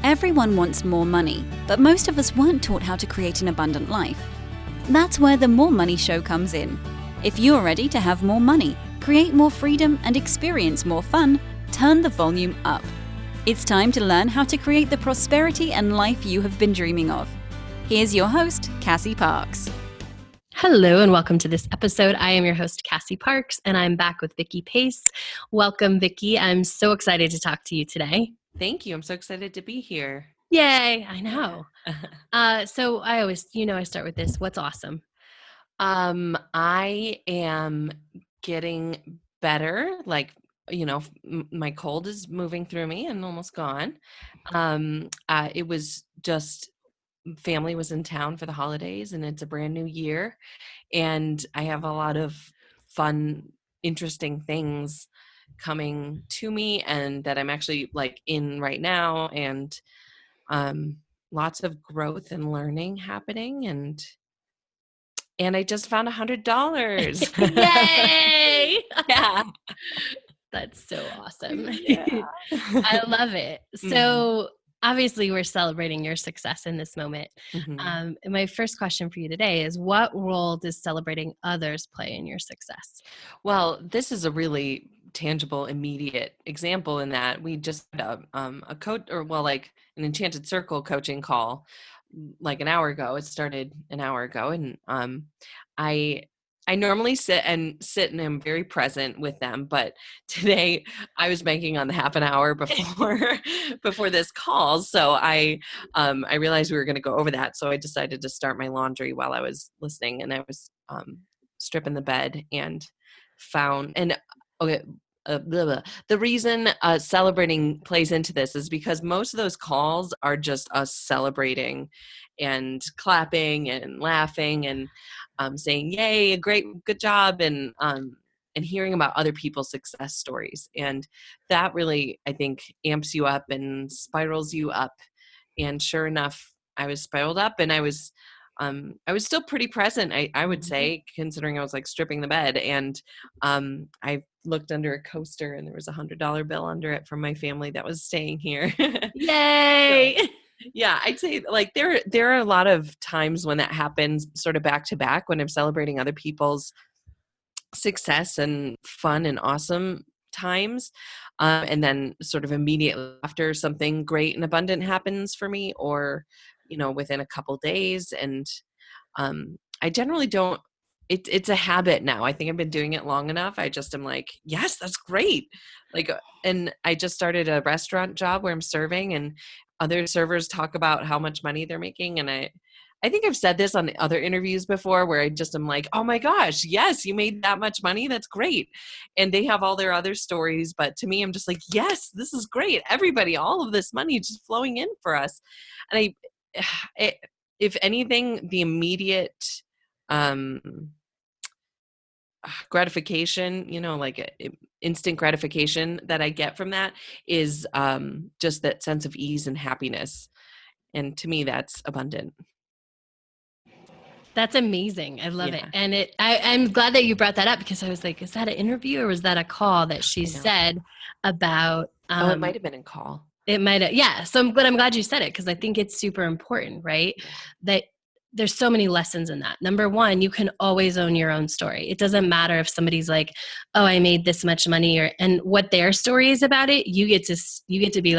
Everyone wants more money, but most of us weren't taught how to create an abundant life. That's where the More Money Show comes in. If you're ready to have more money, create more freedom, and experience more fun, turn the volume up. It's time to learn how to create the prosperity and life you have been dreaming of. Here's your host, Cassie Parks. Hello and welcome to this episode. I am your host, Cassie Parks, and I'm back with Vicki Pace. Welcome, Vicki. I'm so excited to talk to you today. Thank you. I'm so excited to be here. Yay, I know. So I always, I start with this. What's awesome? I am getting better. My cold is moving through me and almost gone. It was just family was in town for the holidays and it's a brand new year. And I have a lot of fun, interesting things coming to me and that I'm actually in right now, and lots of growth and learning happening, and I just found $100. Yay! Yeah. That's so awesome. Yeah. I love it. So obviously we're celebrating your success in this moment. And my first question for you today is, what role does celebrating others play in your success? Well, this is a really tangible, immediate example in that we just had a coach, an Enchanted Circle coaching call an hour ago. It started an hour ago, and I normally sit and am very present with them, but today I was banking on the half an hour before this call. So I realized we were going to go over that. So I decided to start my laundry while I was listening, and I was stripping the bed and found, the reason celebrating plays into this is because most of those calls are just us celebrating and clapping and laughing and saying, yay, good job, and hearing about other people's success stories. And that really, I think, amps you up and spirals you up. And sure enough, I was spiraled up, and I was still pretty present, I would say, considering I was stripping the bed. And I looked under a coaster, and there was $100 bill under it from my family that was staying here. Yay! So, yeah, I'd say there are a lot of times when that happens sort of back to back, when I'm celebrating other people's success and fun and awesome times. And then sort of immediately after, something great and abundant happens for me, or, within a couple days. And I generally don't, it's a habit now. I think I've been doing it long enough. I just am yes, that's great. And I just started a restaurant job where I'm serving, and other servers talk about how much money they're making. And I think I've said this on other interviews before, where I just am oh my gosh, yes, you made that much money. That's great. And they have all their other stories. But to me, I'm just yes, this is great. Everybody, all of this money just flowing in for us. And if anything, the immediate gratification, instant gratification that I get from that is just that sense of ease and happiness. And to me, that's abundant. That's amazing. I love it. And I'm glad that you brought that up, because I was is that an interview or was that a call that she said about? It might have been a call. It might have. Yeah. So I'm glad you said it, because I think it's super important, right? Yeah. That there's so many lessons in that. Number one, you can always own your own story. It doesn't matter if somebody's oh, I made this much money, and what their story is about it. You get to be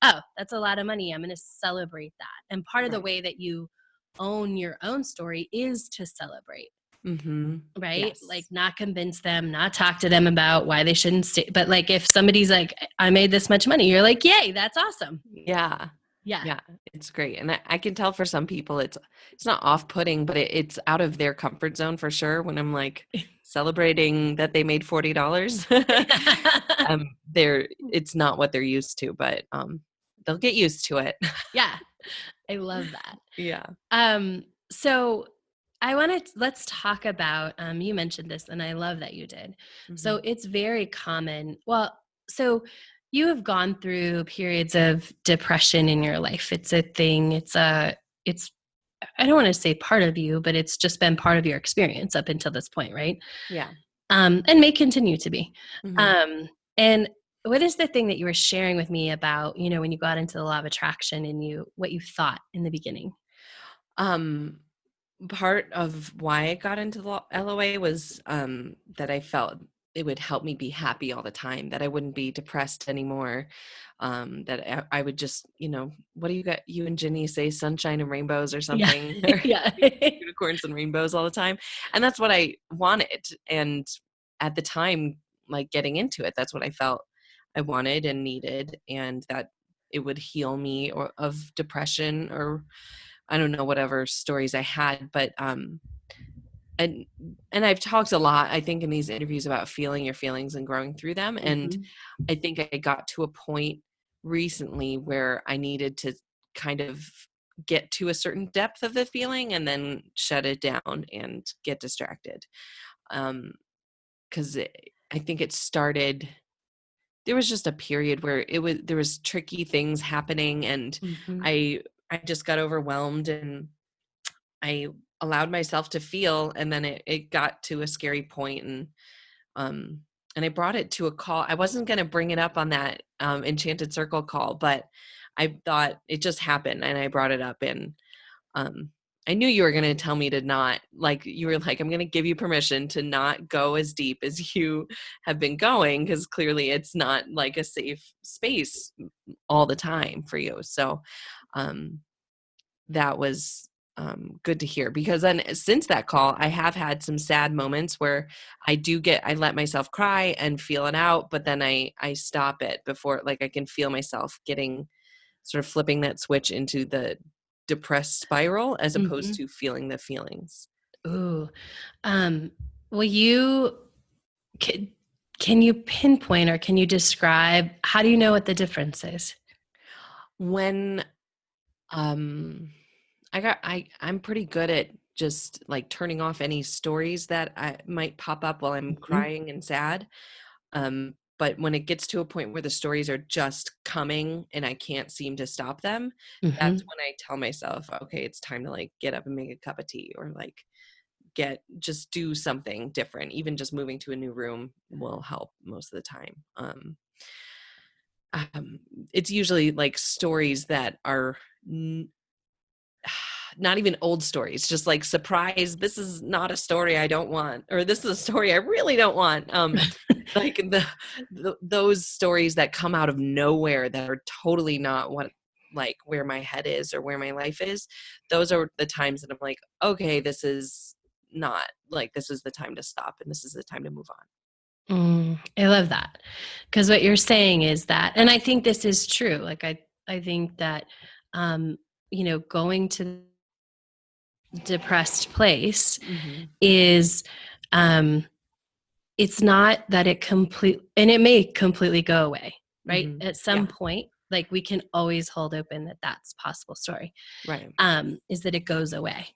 oh, that's a lot of money. I'm going to celebrate that. And part of the way that you own your own story is to celebrate. Right? Yes. Not convince them, not talk to them about why they shouldn't stay. But if somebody's I made this much money, you're yay, that's awesome. Yeah. Yeah, it's great. And I can tell for some people it's not off-putting, but it's out of their comfort zone for sure. When I'm celebrating that they made $40, it's not what they're used to, but they'll get used to it. Yeah, I love that. Yeah. So let's talk about, you mentioned this, and I love that you did. So it's very common. Well, so you have gone through periods of depression in your life. It's a thing. I don't want to say part of you, but it's just been part of your experience up until this point, right? Yeah. And may continue to be. And what is the thing that you were sharing with me about, when you got into the law of attraction and what you thought in the beginning? Part of why I got into the LOA was that I felt it would help me be happy all the time, that I wouldn't be depressed anymore, that I would just, what do you and Ginny say, sunshine and rainbows or Yeah. something, or Yeah. unicorns and rainbows all the time. And that's what I wanted. And at the time, like getting into it, that's what I felt I wanted and needed, and that it would heal me of depression, or I don't know, whatever stories I had. But and I've talked a lot, I think, in these interviews about feeling your feelings and growing through them. And I think I got to a point recently where I needed to kind of get to a certain depth of the feeling and then shut it down and get distracted. Because I think it started, there was just a period where there was tricky things happening, and I just got overwhelmed, and I allowed myself to feel, and then it got to a scary point, and I brought it to a call. I wasn't going to bring it up on that Enchanted Circle call, but I thought it just happened, and I brought it up. And I knew you were going to tell me to not, like, you were like, I'm going to give you permission to not go as deep as you have been going, because clearly it's not like a safe space all the time for you. So that was good to hear, because then since that call, I have had some sad moments where I let myself cry and feel it out, but then I stop it before, like, I can feel myself getting, sort of flipping that switch into the depressed spiral, as opposed to feeling the feelings. Ooh. Well, can you pinpoint, or can you describe, how do you know what the difference is? When I'm pretty good at just like turning off any stories that might pop up while I'm crying and sad. But when it gets to a point where the stories are just coming and I can't seem to stop them, that's when I tell myself, okay, it's time to like get up and make a cup of tea, or like just do something different. Even just moving to a new room will help most of the time. It's usually like stories that are not even old stories, just like, surprise, this is not a story I don't want, or this is a story I really don't want. Like those stories that come out of nowhere, that are totally not where my head is or where my life is. Those are the times that I'm like, okay, this is not, like, this is the time to stop, and this is the time to move on. I love that, because what you're saying is that, and I think this is true. Like, I think that, going to depressed place is, it's not that and it may completely go away, right? At some point, like, we can always hold open that that's a possible story, right? Is that it goes away.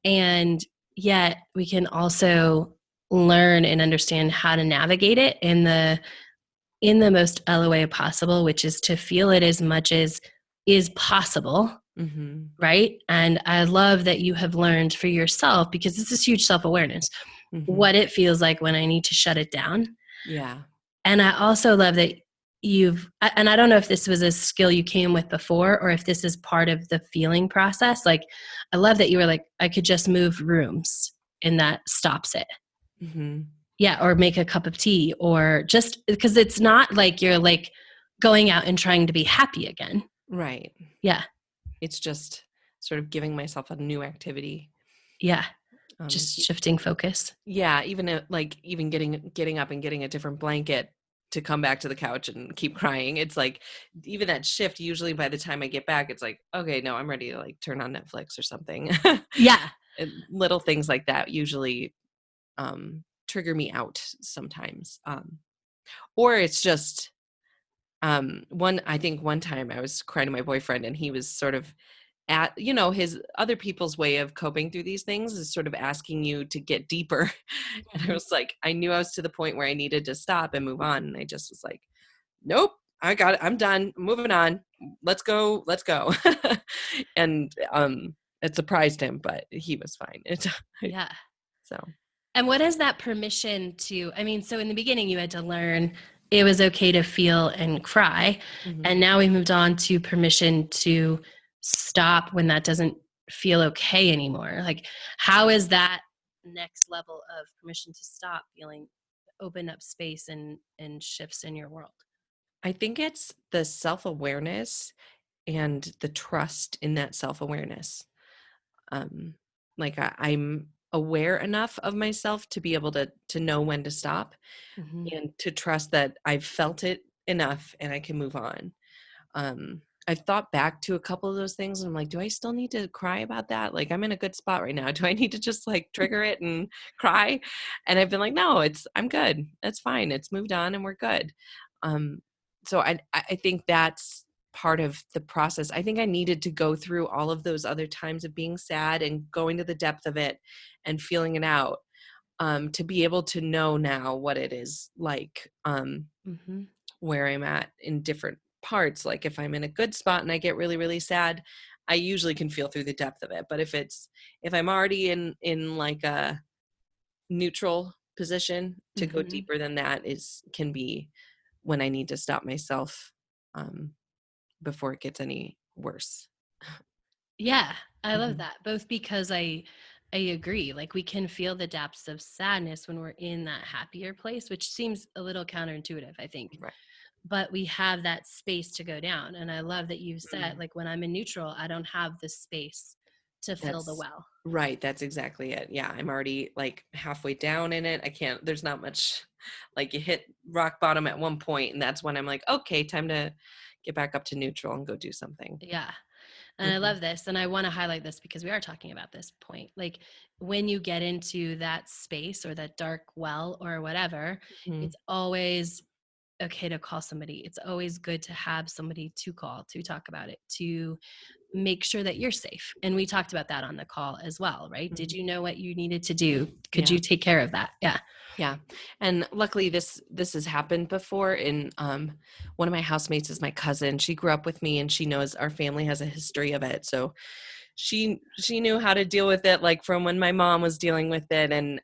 And yet we can also learn and understand how to navigate it in the most LOA possible, which is to feel it as much as is possible. Right. And I love that you have learned for yourself, because this is huge self-awareness, what it feels like when I need to shut it down. Yeah. And I also love that and I don't know if this was a skill you came with before, or if this is part of the feeling process. Like, I love that you were like, I could just move rooms and that stops it. Yeah. Or make a cup of tea, or just because it's not like you're like going out and trying to be happy again. Right. Yeah. It's just sort of giving myself a new activity. Yeah. Just shifting focus. Yeah. Even getting up and getting a different blanket to come back to the couch and keep crying. It's like, even that shift, usually by the time I get back, it's like, okay, no, I'm ready to like turn on Netflix or something. Yeah. And little things like that usually trigger me out sometimes. Or it's just, I think one time I was crying to my boyfriend, and he was sort of his other people's way of coping through these things is sort of asking you to get deeper. And I was like, I knew I was to the point where I needed to stop and move on. And I just was like, nope, I got it. I'm done. I'm moving on. Let's go. And it surprised him, but he was fine. Yeah. So. And what is that permission to, so in the beginning you had to learn it was okay to feel and cry. Mhm. And now we moved on to permission to stop when that doesn't feel okay anymore. Like, how is that next level of permission to stop feeling open up space and shifts in your world? I think it's the self-awareness and the trust in that self-awareness. Um, like I'm aware enough of myself to be able to know when to stop Mm-hmm. and to trust that I've felt it enough and I can move on. I've thought back to a couple of those things and I'm like, do I still need to cry about that? Like, I'm in a good spot right now. Do I need to just like trigger it and cry? And I've been like, no, I'm good. It's fine. It's moved on and we're good. Um, so I think that's part of the process. I think I needed to go through all of those other times of being sad and going to the depth of it and feeling it out, to be able to know now what it is like, Mm-hmm. where I'm at in different parts. Like if I'm in a good spot and I get really, really sad, I usually can feel through the depth of it. But if I'm already in like a neutral position, to go Mm-hmm. deeper than that can be when I need to stop myself, before it gets any worse. Yeah, I love Mhm. that. Both because I agree. Like, we can feel the depths of sadness when we're in that happier place, which seems a little counterintuitive, I think. Right. But we have that space to go down. And I love that you said, Mhm. like, when I'm in neutral, I don't have the space to fill the That's well. right. That's exactly it. Yeah. I'm already like halfway down in it. There's not much, like you hit rock bottom at one point and that's when I'm like, okay, time to get back up to neutral and go do something. Yeah. And I Mhm. love this. And I want to highlight this because we are talking about this point. Like, when you get into that space or that dark well or whatever, Mhm. it's always okay to call somebody. It's always good to have somebody to call, to talk about it, to make sure that you're safe. And we talked about that on the call as well, right? Did Mhm. you know what you needed to do? Could Yeah. you take care of that? Yeah. Yeah. And luckily this has happened before. In one of my housemates is my cousin. She grew up with me and she knows our family has a history of it. So she knew how to deal with it, like from when my mom was dealing with it, and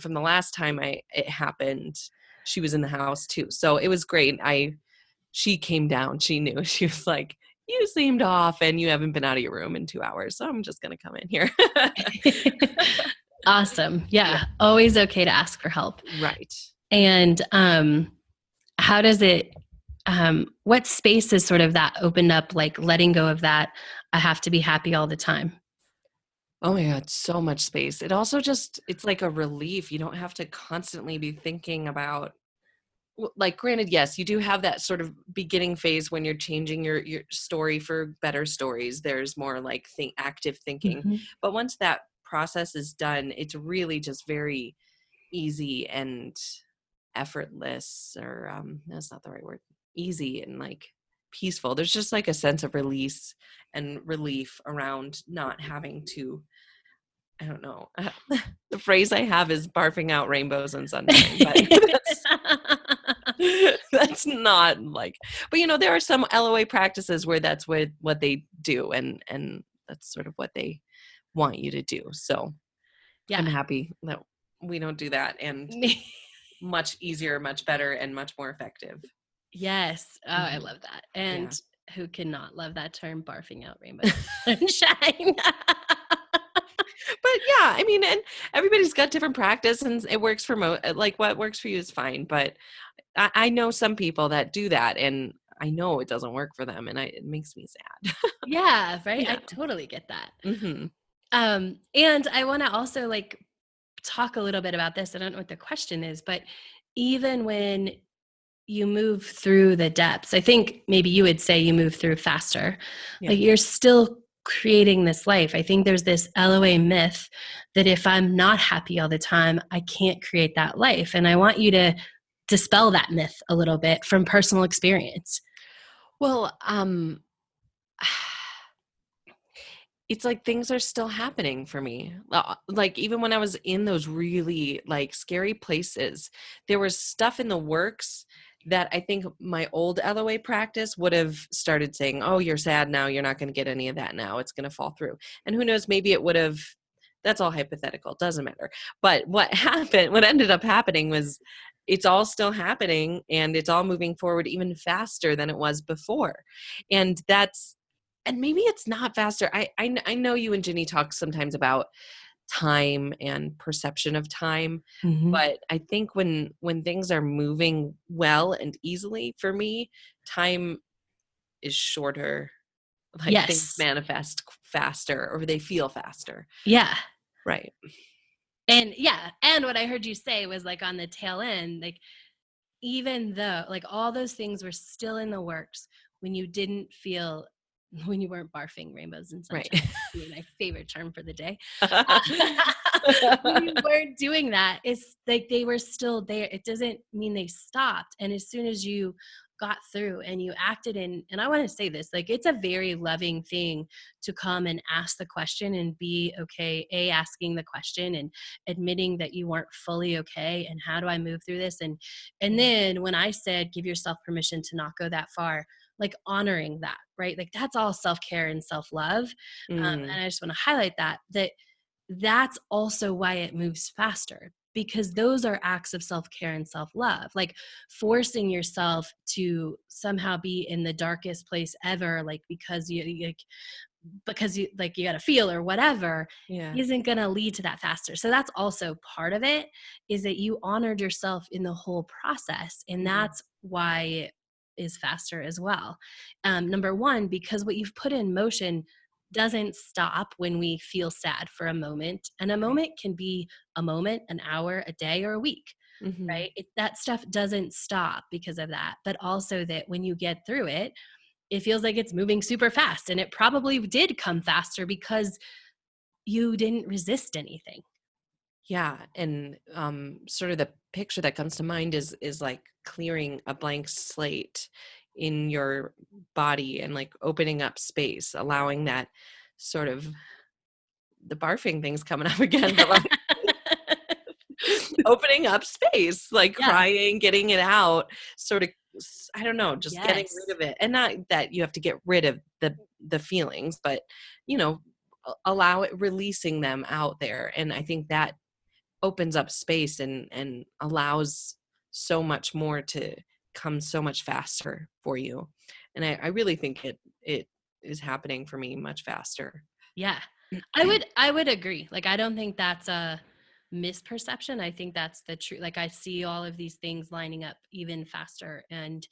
from the last time it happened, she was in the house too. So it was great. She came down. She knew. She was like, "You seemed off, and you haven't been out of your room in 2 hours, so I'm just gonna come in here." Awesome. Yeah. Yeah. Always okay to ask for help. Right. And how does it, what space is sort of that opened up, like letting go of that? I have to be happy all the time. Oh my God, so much space. It also it's like a relief. You don't have to constantly be thinking about, like, granted, yes, you do have that sort of beginning phase when you're changing your story for better stories. There's more like active thinking. Mm-hmm. But once that process is done, it's really just very easy and effortless, or that's not the right word. Easy and like peaceful. There's just like a sense of release and relief around not having to, I don't know. The phrase I have is barfing out rainbows and sunshine, but that's not like, but there are some LOA practices where that's what they do, and that's sort of what they want you to do. So I'm Yeah. happy that we don't do that, and much easier, much better, and much more effective. Yes. Oh, I Mhm. love that. And Yeah. who cannot love that term, barfing out rainbows and sunshine? But yeah, I mean, and everybody's got different practice, and it works for like what works for you is fine. But I know some people that do that, and I know it doesn't work for them, and it makes me sad. Yeah, right. I Yeah. totally get that. Hmm. And I want to also like talk a little bit about this. I don't know what the question is, but even when you move through the depths, I think maybe you would say you move through faster. Yeah. Like, you're still creating this life. I think there's this LOA myth that if I'm not happy all the time, I can't create that life. And I want you to dispel that myth a little bit from personal experience. Well, it's like things are still happening for me. Like even when I was in those really like scary places, there was stuff in the works that I think my old LOA practice would have started saying, "Oh, you're sad now. You're not going to get any of that now. It's going to fall through." And who knows, maybe it would have. That's all hypothetical. It doesn't matter. But what happened, what ended up happening was it's all still happening, and it's all moving forward even faster than it was before. And maybe it's not faster. I know you and Ginny talk sometimes about time and perception of time, but I think when things are moving well and easily, for me, time is shorter. Like things Yes. manifest faster, or they feel faster. Yeah. Right. And yeah. And what I heard you say was like on the tail end, like even though like all those things were still in the works when you didn't feel, when you weren't barfing rainbows and sunshine, Right. my favorite term for the day. When you weren't doing that, it's like they were still there. It doesn't mean they stopped. And as soon as you got through and you acted in, and I want to say this, like it's a very loving thing to come and ask the question and be okay, asking the question and admitting that you weren't fully okay and how do I move through this? And then when I said give yourself permission to not go that far, like honoring that, right? Like that's all self-care and self-love. And I just want to highlight that's also why it moves faster, because those are acts of self-care and self-love. Like forcing yourself to somehow be in the darkest place ever, like because you like you got to feel or whatever, isn't going to lead to that faster. So that's also part of it, is that you honored yourself in the whole process, and that's why it is faster as well. Number one, because what you've put in motion doesn't stop when we feel sad for a moment. And a moment can be a moment, an hour, a day, or a week, right? That stuff doesn't stop because of that. But also that when you get through it, it feels like it's moving super fast. And it probably did come faster because you didn't resist anything. Yeah. And sort of the picture that comes to mind is like clearing a blank slate in your body and like opening up space, allowing that sort of, the barfing thing's coming up again, but like opening up space, like crying, getting it out, sort of, I don't know, just getting rid of it. And not that you have to get rid of the feelings, but, you know, allow it, releasing them out there. And I think that opens up space and allows so much more to come so much faster for you. And I really think it is happening for me much faster. Yeah, I would agree. Like, I don't think that's a misperception. I think that's the truth. Like, I see all of these things lining up even faster and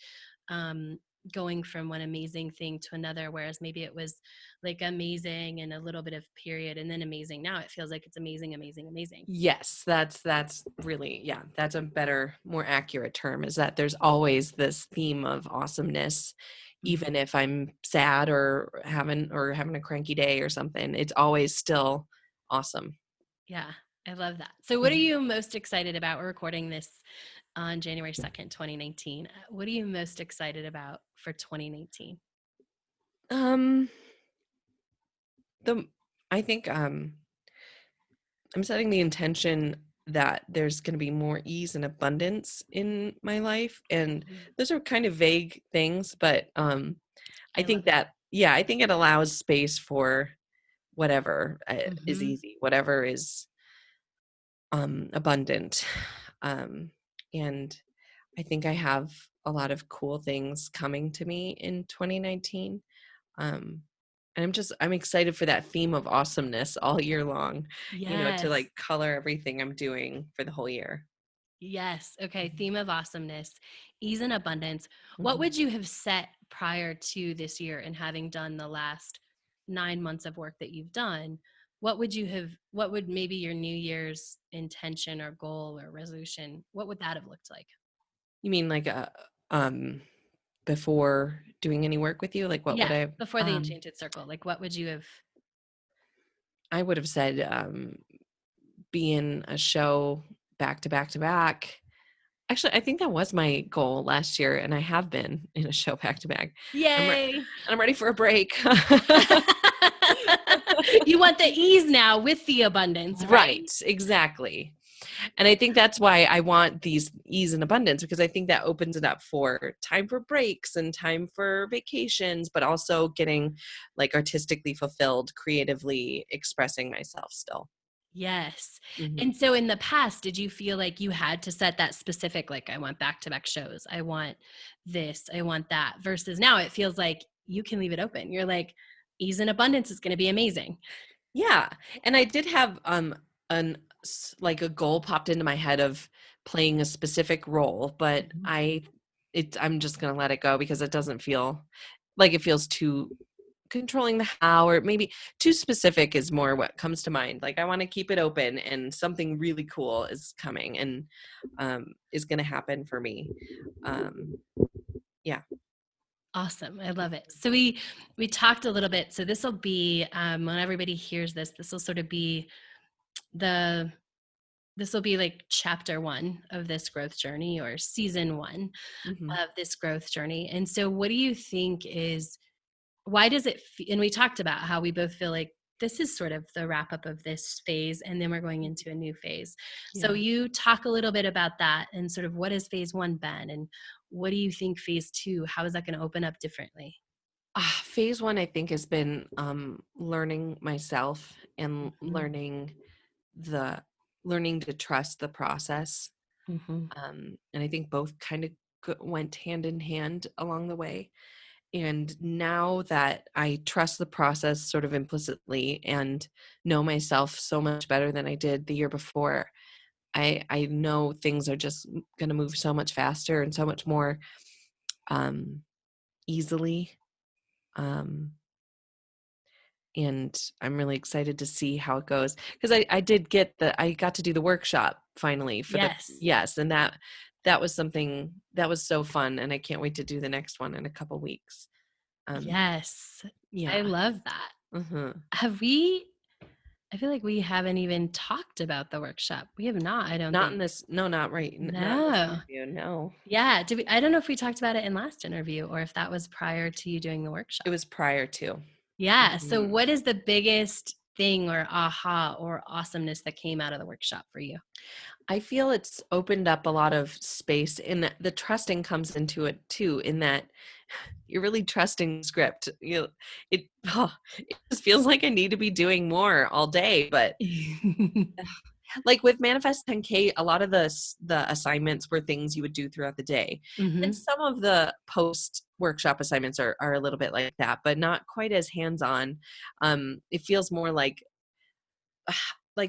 going from one amazing thing to another, whereas maybe it was like amazing and a little bit of period and then amazing. Now it feels like it's amazing, amazing, amazing. Yes, that's really, that's a better, more accurate term, is that there's always this theme of awesomeness. Even if I'm sad or having a cranky day or something, it's always still awesome. Yeah, I love that. So what are you most excited about? We're recording this on January 2nd, 2019. What are you most excited about for 2019? I think I'm setting the intention that there's going to be more ease and abundance in my life. And those are kind of vague things, but I think that, I think it allows space for whatever is easy, whatever is abundant. And I think I have a lot of cool things coming to me in 2019. And I'm excited for that theme of awesomeness all year long, you know, to like color everything I'm doing for the whole year. Yes. Okay. Theme of awesomeness, ease and abundance. What would you have set prior to this year and having done the last 9 months of work that you've done? What would maybe your New Year's intention or goal or resolution, what would that have looked like? You mean like before doing any work with you? Like what would I have? Before the Enchanted Circle, like what would you have? I would have said be in a show back to back to back. Actually, I think that was my goal last year, and I have been in a show back to back. Yay! I'm ready for a break. You want the ease now with the abundance, right? Exactly. And I think that's why I want these ease and abundance, because I think that opens it up for time for breaks and time for vacations, but also getting like artistically fulfilled, creatively expressing myself still. Yes. Mhm. And so in the past, did you feel like you had to set that specific, like, I want back-to-back shows, I want this, I want that, versus now it feels like you can leave it open. You're like, ease in abundance is going to be amazing. Yeah, and I did have an like a goal popped into my head of playing a specific role, but Mhm. I'm just gonna let it go because it doesn't feel like it feels too controlling the how, or maybe too specific is more what comes to mind. Like I want to keep it open, and something really cool is coming and is gonna happen for me. Um, yeah. Awesome. I love it. So we talked a little bit. So this will be when everybody hears this, this will sort of be the this will be like chapter 1 of this growth journey, or season 1 Hmm. of this growth journey. And so what do you think is, why does it and we talked about how we both feel like this is sort of the wrap up of this phase, and then we're going into a new phase. So Yeah. you talk a little bit about that, and sort of what has phase 1 been, and what do you think phase 2, how is that going to open up differently? Phase one, I think, has been learning myself and Mhm. the learning to trust the process. Mhm. And I think both kind of went hand in hand along the way. And now that I trust the process sort of implicitly and know myself so much better than I did the year before, I know things are just going to move so much faster and so much more um, easily. Um, and I'm really excited to see how it goes because I got to do the workshop finally for the Yes. yes, and that was something that was so fun, and I can't wait to do the next one in a couple weeks. Um, Yes. I yeah. love that. Hmm. Have we I feel like we haven't even talked about the workshop. We have not, I don't Not in think. this, no, not right, not in this No. interview, no. Yeah, did we I don't know if we talked about it in last interview, or if that was prior to you doing the It workshop. was prior to. Yeah, so Mhm. what is the biggest thing, or aha, or awesomeness that came out of the workshop for you? I feel it's opened up a lot of space, and the trusting comes into it too, in that you're really trusting the script. It, it just feels like I need to be doing more all day, but like with Manifest 10K, a lot of the assignments were things you would do throughout the day. And Mhm. some of the post workshop assignments are a little bit like that, but not quite as hands-on. It feels more like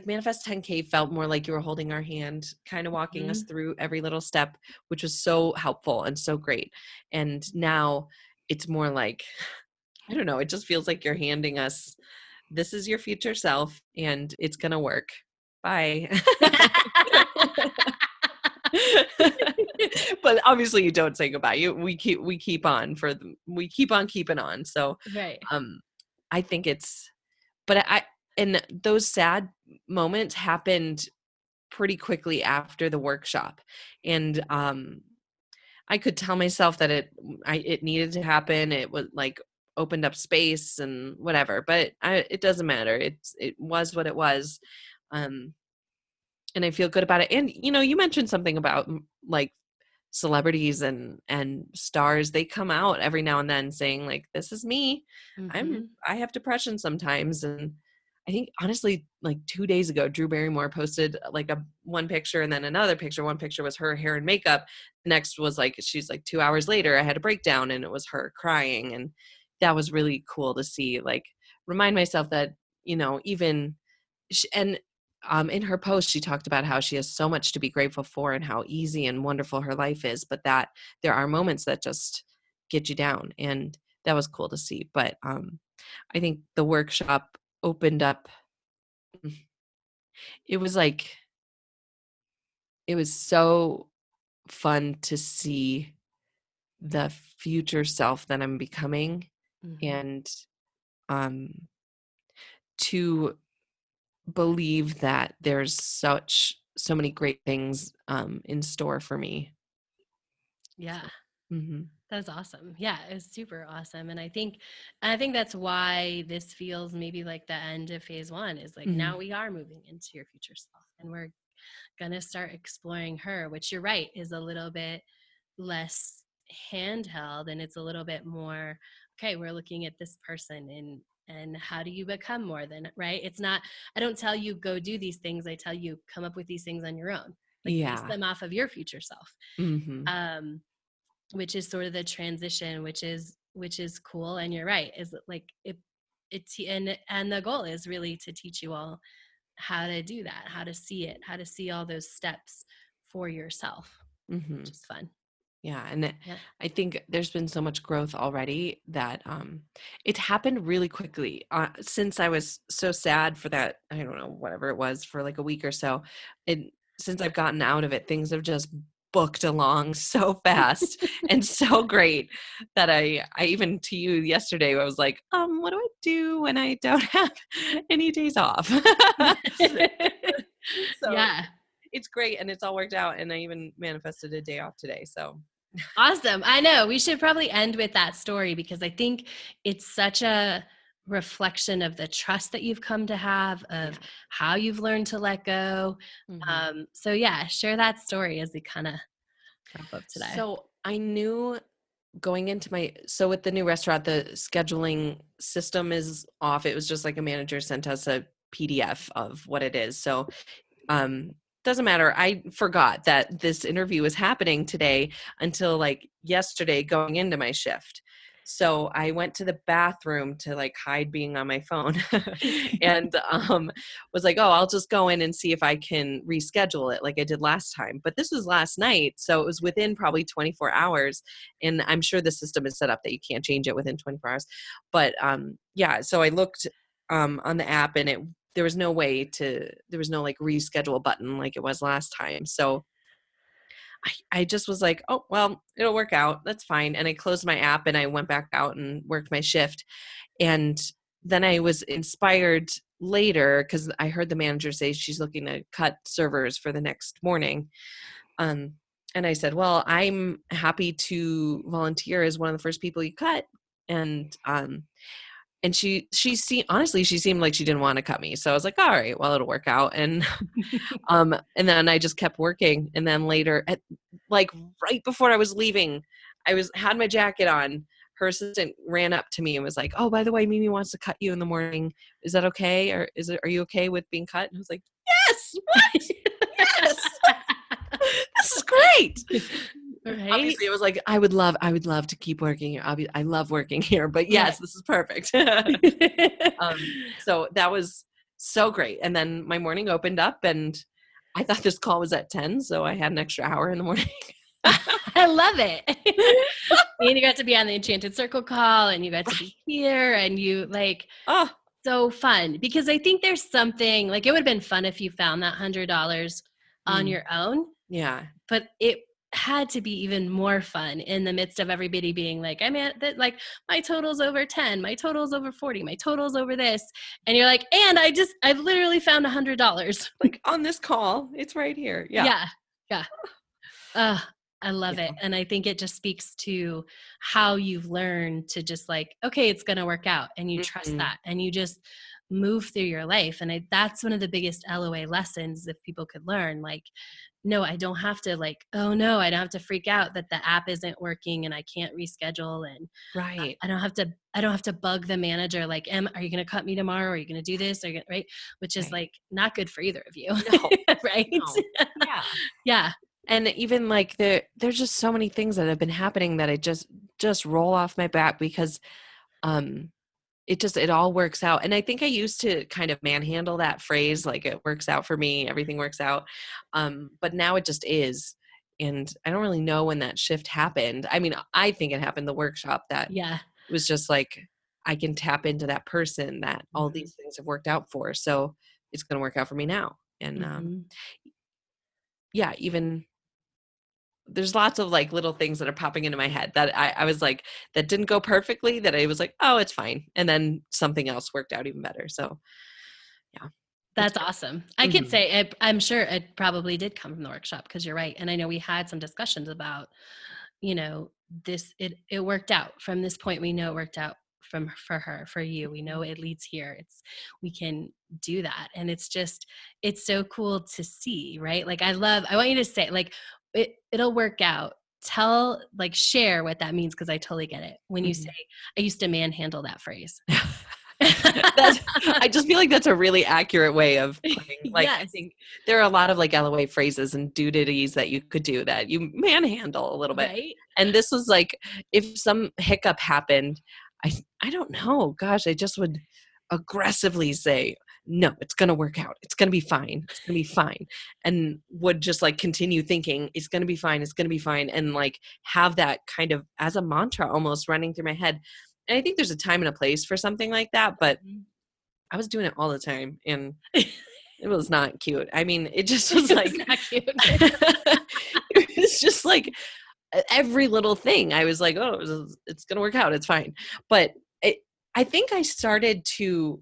Manifest 10K felt more like you were holding our hand, kind of walking us Mhm. through every little step, which was so helpful and so great. And now it's more like, I don't know, it just feels like you're handing us, this is your future self and it's going to work. Bye. But obviously you don't say goodbye. We keep on keeping on. So Right. um I think it's but I and those sad moments happened pretty quickly after the workshop. And I could tell myself that it needed to happen. It was like opened up space and whatever, but it doesn't matter. It was what it was. Um and I feel good about it. And you mentioned something about like celebrities and stars. They come out every now and then saying like, this is me. Mhm. I have depression sometimes. And I think honestly, like 2 days ago, Drew Barrymore posted like a one picture and then another picture. One picture was her hair and makeup. The next was like, she's like 2 hours later, I had a breakdown and it was her crying. And that was really cool to see, like remind myself that, even and in her post, she talked about how she has so much to be grateful for and how easy and wonderful her life is, but that there are moments that just get you down. And that was cool to see. But I think the workshop opened up, it was like, it was so fun to see the future self that I'm becoming Mhm. and um, to believe that there's so many great things in store for me. Yeah. So, mhm. That's awesome. Yeah, it's super awesome. And I think that's why this feels maybe like the end of phase 1, is like, Mhm. now we are moving into your future self, and we're going to start exploring her, which you're right is a little bit less handheld, and it's a little bit more, okay, we're looking at this person in And how do you become more than, right? It's not, I don't tell you go do these things. I tell you come up with these things on your own, like base them off of your future self. Which is sort of the transition, which is cool. And you're right, is like and the goal is really to teach you all how to do that, how to see it, how to see all those steps for yourself, which is fun. Yeah. And I think there's been so much growth already that it happened really quickly. Since I was so sad for that, I don't know, whatever it was, for like a week or so, since I've gotten out of it, things have just booked along so fast and so great that I even to you yesterday, I was like, what do I do when I don't have any days off? So yeah, it's great. And it's all worked out. And I even manifested a day off today. So awesome. I know we should probably end with that story because I think it's such a reflection of the trust that you've come to have, of how you've learned to let go. So yeah, share that story as we kind of wrap up today. So I knew going into with the new restaurant, the scheduling system is off. It was just like a manager sent us a PDF of what it is. So doesn't matter. I forgot that this interview was happening today until like yesterday going into my shift. So I went to the bathroom to like hide being on my phone and was like, oh, I'll just go in and see if I can reschedule it like I did last time. But this was last night. So it was within probably 24 hours. And I'm sure the system is set up that you can't change it within 24 hours. But so I looked on the app and there was no way there was no like reschedule button like it was last time. So I just was like, oh, well, it'll work out. That's fine. And I closed my app and I went back out and worked my shift. And then I was inspired later because I heard the manager say she's looking to cut servers for the next morning. And I said, well, I'm happy to volunteer as one of the first people you cut. And she seemed like she didn't want to cut me. So I was like, all right, well, it'll work out. And, and then I just kept working. And then later like right before I was leaving, had my jacket on. Her assistant ran up to me and was like, oh, by the way, Mimi wants to cut you in the morning. Is that okay? Or are you okay with being cut? And I was like, yes, what? Yes, this is great. Right? Obviously, it was like, I would love to keep working here. I love working here, but yes, this is perfect. So that was so great. And then my morning opened up and I thought this call was at 10. So I had an extra hour in the morning. I love it. And you got to be on the Enchanted Circle call and you got to be here and you so fun because I think there's something like, it would have been fun if you found that $100 on your own. Yeah. But it had to be even more fun in the midst of everybody being like, I mean, that like my total's over 10, my total's over 40, my total's over this. And you're like, and I've literally found $100. Like on this call, it's right here. Yeah. Yeah. I love it. And I think it just speaks to how you've learned to just like, okay, it's going to work out. And you trust that. And you just move through your life. And that's one of the biggest LOA lessons if people could learn, like, no, I don't have to like, oh no, I don't have to freak out that the app isn't working and I can't reschedule. And right. I don't have to bug the manager. Like, are you going to cut me tomorrow? Are you going to do this? Right. Which is like not good for either of you. No. Right. No. Yeah. Yeah. And even like there's just so many things that have been happening that I just roll off my back because it all works out. And I think I used to kind of manhandle that phrase, like it works out for me, everything works out. But now it just is. And I don't really know when that shift happened. I mean, I think it happened the workshop that it was just like, I can tap into that person that all these things have worked out for. So it's going to work out for me now. And even there's lots of like little things that are popping into my head that I was like, that didn't go perfectly, that I was like, oh, it's fine. And then something else worked out even better. So yeah. That's awesome. I could say, I'm sure it probably did come from the workshop because you're right. And I know we had some discussions about, this, it worked out from this point. We know it worked out for her, for you. We know it leads here. We can do that. And it's so cool to see, right? Like I want you to say like, it'll work out. Share what that means. Cause I totally get it. When you say, I used to manhandle that phrase. I just feel like that's a really accurate way of putting, like, I Yes. think there are a lot of like LOA phrases and do-ditties that you could do that you manhandle a little bit. Right? And this was like, if some hiccup happened, I don't know. Gosh, I just would aggressively say, no, it's going to work out. It's going to be fine. It's going to be fine. And would just like continue thinking, it's going to be fine. It's going to be fine. And like have that kind of as a mantra almost running through my head. And I think there's a time and a place for something like that, but I was doing it all the time and it was not cute. I mean, it just was like, Not cute. it was just like every little thing. I was like, oh, it's going to work out. It's fine. But I think I started to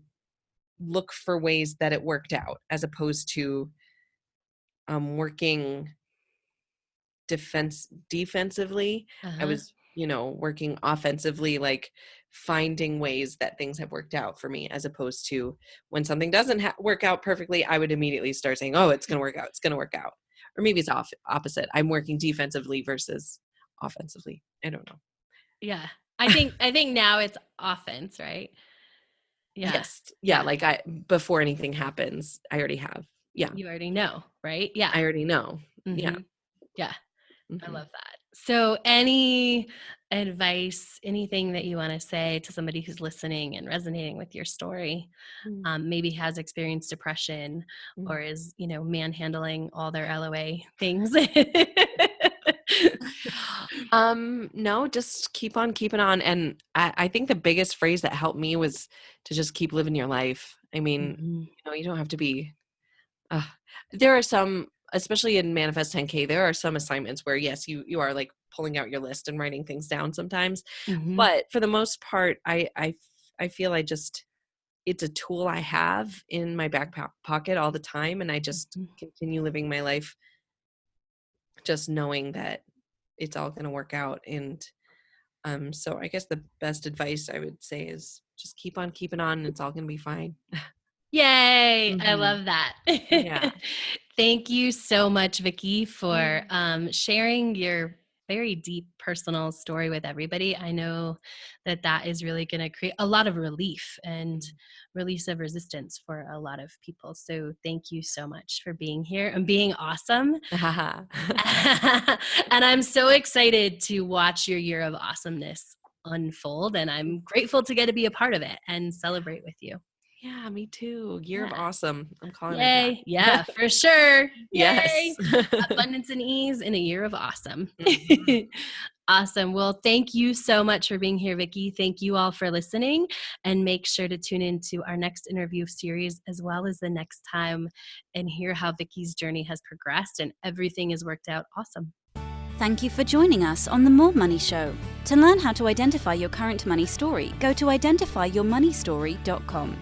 look for ways that it worked out as opposed to working defensively. I was, working offensively, like finding ways that things have worked out for me, as opposed to when something doesn't work out perfectly, I would immediately start saying, oh, it's going to work out. It's going to work out. Or maybe it's opposite. I'm working defensively versus offensively. I don't know. Yeah. I think now it's offense, right? Yeah. Yes. Yeah. Like before anything happens, I already have. Yeah. You already know, right? Yeah. I already know. Mhm. Yeah. Yeah. I Mhm. love that. So any advice, anything that you want to say to somebody who's listening and resonating with your story, maybe has experienced depression or is, manhandling all their LOA things? No, just keep on keeping on. And I think the biggest phrase that helped me was to just keep living your life. I mean, you don't have to be, there are some, especially in Manifest 10K, there are some assignments where yes, you are like pulling out your list and writing things down sometimes. But for the most part, I feel it's a tool I have in my back pocket all the time. And I just continue living my life just knowing that it's all going to work out. And so I guess the best advice I would say is just keep on keeping on and it's all going to be fine. Yay. I love that. Yeah. Thank you so much, Vicki, for sharing your very deep personal story with everybody. I know that is really going to create a lot of relief and release of resistance for a lot of people. So thank you so much for being here and being awesome. And I'm so excited to watch your year of awesomeness unfold. And I'm grateful to get to be a part of it and celebrate with you. Yeah, me too. Year of awesome. I'm calling it Yay. that. Yeah, for sure. Yes. Yay. Abundance and ease in a year of awesome. Awesome. Well, thank you so much for being here, Vicki. Thank you all for listening, and make sure to tune into our next interview series as well as the next time and hear how Vicki's journey has progressed and everything has worked out awesome. Thank you for joining us on The More Money Show. To learn how to identify your current money story, go to identifyyourmoneystory.com.